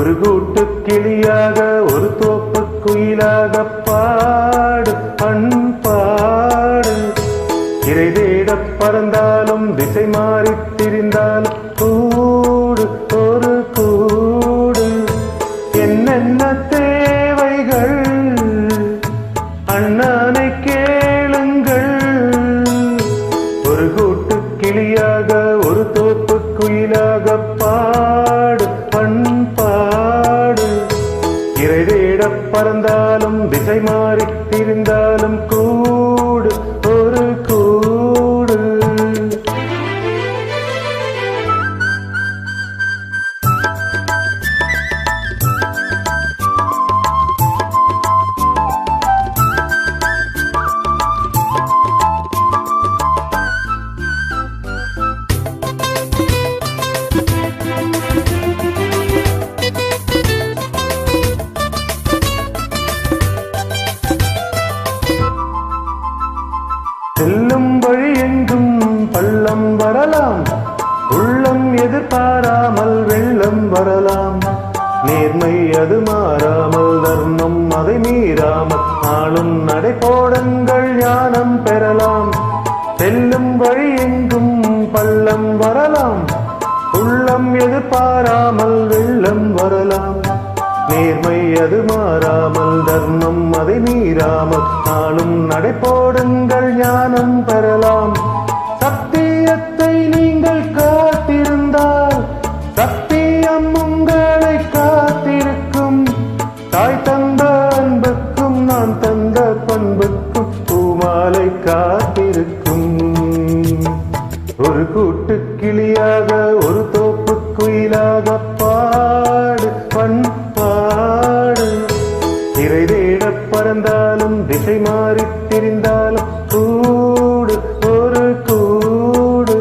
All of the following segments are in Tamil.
ஒரு கூட்டு கிளியாக ஒரு தோப்பு குயிலாக பாடு பண்பாடு. இறை தேட பறந்தாலும் திசை மாறி திரிந்தாலும் கூடு ஒரு கூடு. என்னென்ன தேவைகள் அண்ணனை கேளுங்கள். ஒரு கூட்டு கிளியாக ஒரு தோப்பு குயிலாக பாடு பண்பாடு. இறை தேட பறந்தாலும் திசை மாறி திரிந்தாலும் கூடு ஒரு கூடு. செல்லும் வழி எங்கும் பள்ளம் வரலாம், உள்ளம் எதிர்பாராமல் வெள்ளம் வரலாம். நேர்மை அது மாறாமல், தர்மம் அதை மீறாமல், நாளும் நடை போடுங்கள் ஞானம் பெறலாம். செல்லும் வழி எங்கும் பள்ளம் வரலாம், உள்ளம் எதிர்பாராமல் வெள்ளம் வரலாம். நேர்மை அது மாறாமல், தர்மம் அதை மீறாமல், நாளும் நடை போடுங்கள் ஞானம் பெறலாம். சத்தியத்தை நீங்கள் காத்திருந்தால் சத்தியம் உங்களை காத்திருக்கும். தாய் தந்த அன்புக்கும் நான் தந்த பண்புக்கும் பூமாலை காத்திருக்கும். ஒரு கூட்டு கிளியாக ஒரு தோப்பு குயிலாக பாடு பண்பாடு. இறை தேட பறந்தாலும் திசை மாறி திரிந்தாலும் கூடு ஒரு கூடு.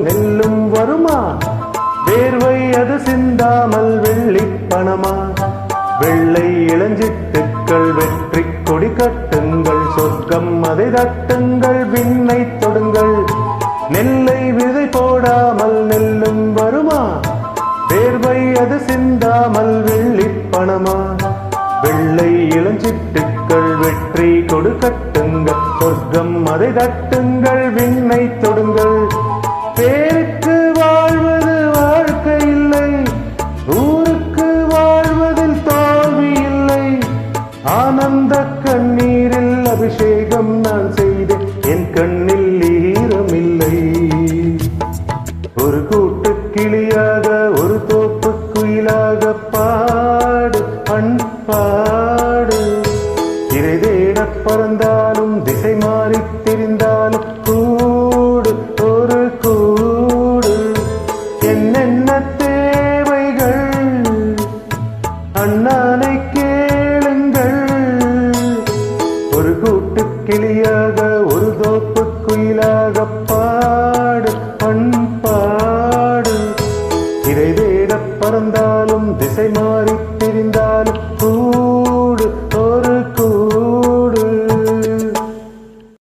நெல்லும் வருமா, வேர்வை அது சிந்தாமல் வெள்ளி பணமா. வெள்ளை இளஞ்சிட்டுக்கள் வெற்றி கொடி கட்டுங்கள், சொர்க்கம் அதை தட்டுங்கள், விண்ணை தொடுங்கள். நெல்லை விதை போடாமல் நெல்லும் வருமா, வேர்வை அது சிந்தாமல் வெள்ளி பணமா. வெள்ளை இளஞ்சிட்டுக்கள் வெற்றி கொடு கட்டுங்கள், சொர்க்கம் அதை தட்டுங்கள், விண்ணை தொடுங்கள். பேருக்கு வாழ்வது வாழ்க்கை இல்லை, ஊருக்கு வாழ்வதில் தோல்வி இல்லை. ஆனந்த கண்ணீரில் அபிஷேகம் நான் செய்தேன், என் கண்ணில் ஈரமில்லை. ஒரு கூட்டு கிளியாக ஒரு தோப்பு குயிலாக பாடு பண்பாடு. இறை தேட பறந்தாலும் திசை மாறி திரிந்தாலும் கூடு ஒரு கூடு. என்னென்ன தேவைகள் அண்ணனை கேளுங்கள். ஒரு கூட்டு கிளியாக ஒரு தோப்பு குயிலாக பாடு பண்பாடு. இறை தேட பறந்தாலும் திசை மாறி திரிந்தாலும்